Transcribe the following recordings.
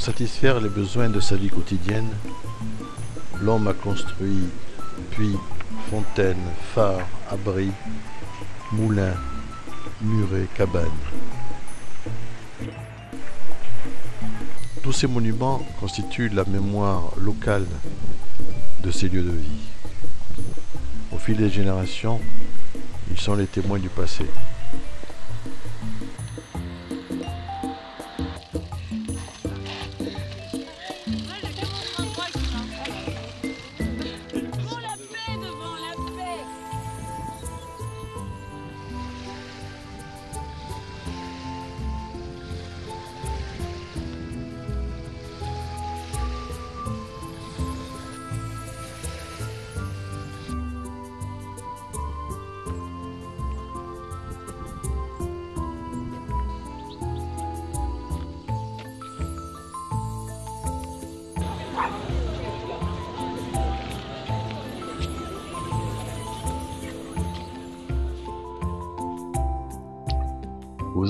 Pour satisfaire les besoins de sa vie quotidienne, l'homme a construit puits, fontaines, phares, abris, moulins, murets, cabanes. Tous ces monuments constituent la mémoire locale de ces lieux de vie. Au fil des générations, ils sont les témoins du passé.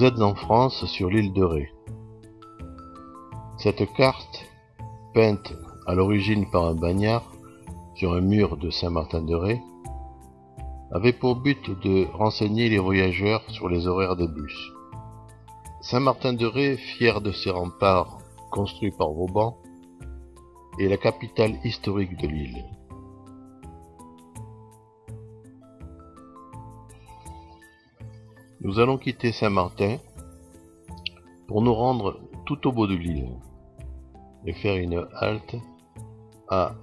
Vous êtes en France sur l'île de Ré. Cette carte, peinte à l'origine par un bagnard sur un mur de Saint-Martin-de-Ré, avait pour but de renseigner les voyageurs sur les horaires des bus. Saint-Martin-de-Ré, fier de ses remparts construits par Vauban, est la capitale historique de l'île. Nous allons quitter Saint-Martin pour nous rendre tout au bout de l'île et faire une halte à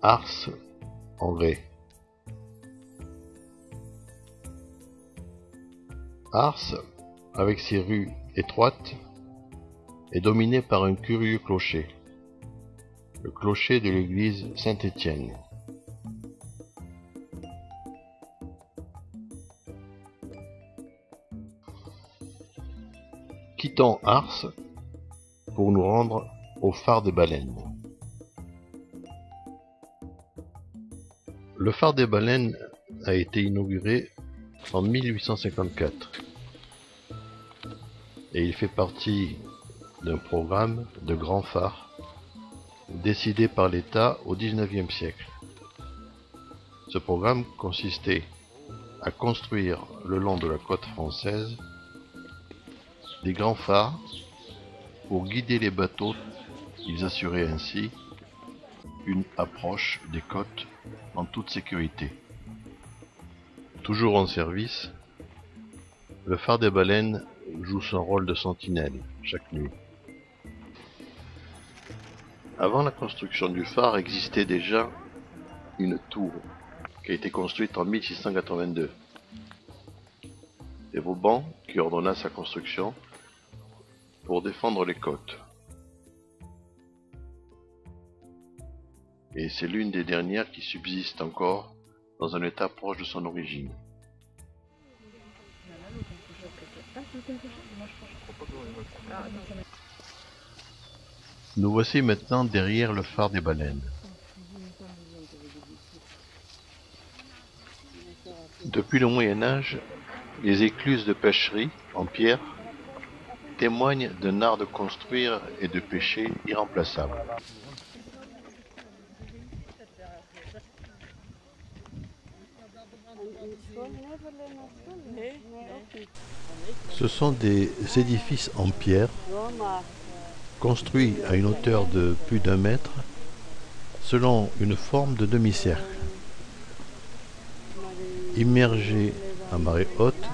Ars en Ré. Ars, avec ses rues étroites, est dominé par un curieux clocher, le clocher de l'église Saint-Étienne. Quittons Ars pour nous rendre au phare des Baleines. Le phare des Baleines a été inauguré en 1854 et il fait partie d'un programme de grands phares décidé par l'État au XIXe siècle. Ce programme consistait à construire le long de la côte française des grands phares pour guider les bateaux. Ils assuraient ainsi une approche des côtes en toute sécurité. Toujours en service, le phare des Baleines joue son rôle de sentinelle chaque nuit. Avant la construction du phare existait déjà une tour qui a été construite en 1682. C'est Vauban qui ordonna sa construction pour défendre les côtes. Et c'est l'une des dernières qui subsiste encore dans un état proche de son origine. Nous voici maintenant derrière le phare des Baleines. Depuis le Moyen Âge, les écluses de pêcherie en pierre témoignent d'un art de construire et de pêcher irremplaçable. Ce sont des édifices en pierre construits à une hauteur de plus d'1 mètre selon une forme de demi-cercle. Immergées à marée haute,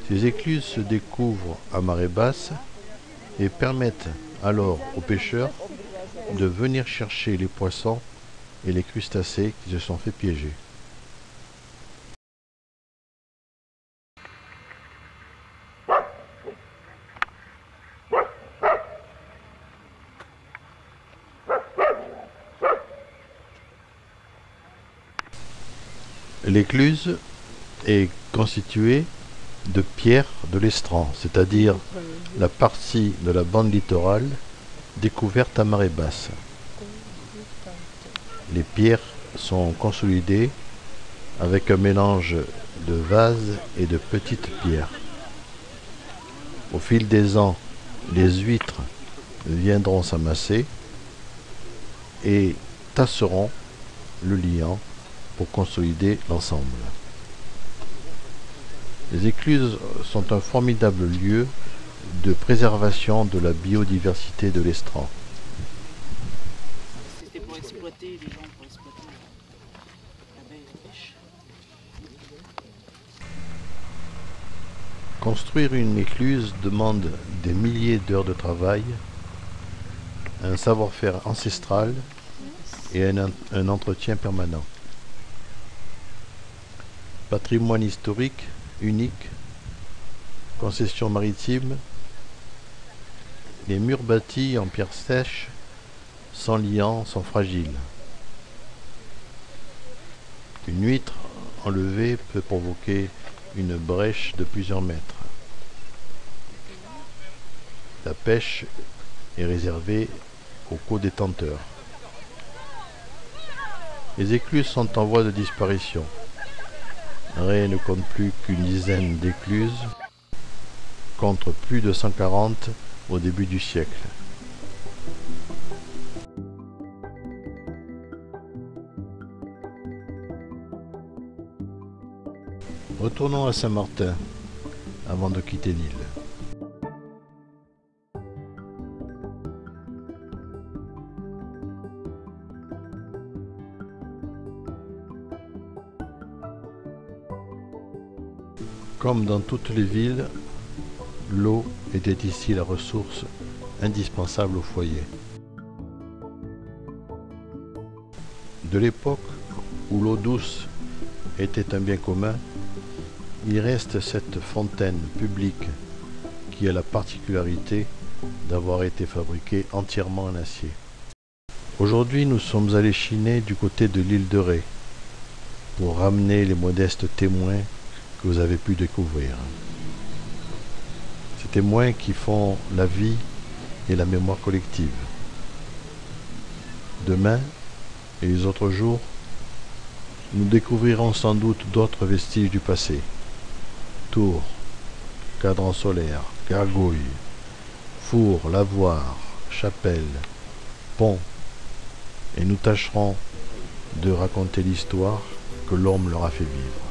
ces écluses se découvrent à marée basse et permettent alors aux pêcheurs de venir chercher les poissons et les crustacés qui se sont fait piéger. L'écluse est constituée de pierres de l'estran, c'est-à-dire la partie de la bande littorale découverte à marée basse. Les pierres sont consolidées avec un mélange de vases et de petites pierres. Au fil des ans, les huîtres viendront s'amasser et tasseront le liant pour consolider l'ensemble. Les écluses sont un formidable lieu de préservation de la biodiversité de l'estran. C'était pour exploiter, les gens pour exploiter la baie et la pêche. Construire une écluse demande des milliers d'heures de travail, un savoir-faire ancestral et un entretien permanent. Patrimoine historique unique, concession maritime, les murs bâtis en pierre sèche, sans liant, sont fragiles. Une huître enlevée peut provoquer une brèche de plusieurs mètres. La pêche est réservée aux co-détenteurs. Les écluses sont en voie de disparition. Ray ne compte plus qu'une dizaine d'écluses, contre plus de 140 au début du siècle. Retournons à Saint-Martin avant de quitter l'île. Comme dans toutes les villes, l'eau était ici la ressource indispensable au foyer. De l'époque où l'eau douce était un bien commun, il reste cette fontaine publique qui a la particularité d'avoir été fabriquée entièrement en acier. Aujourd'hui, nous sommes allés chiner du côté de l'île de Ré pour ramener les modestes témoins que vous avez pu découvrir. Ces témoins qui font la vie et la mémoire collective. Demain et les autres jours, nous découvrirons sans doute d'autres vestiges du passé. Tours, cadran solaire, gargouilles, fours, lavoirs, chapelles, ponts, et nous tâcherons de raconter l'histoire que l'homme leur a fait vivre.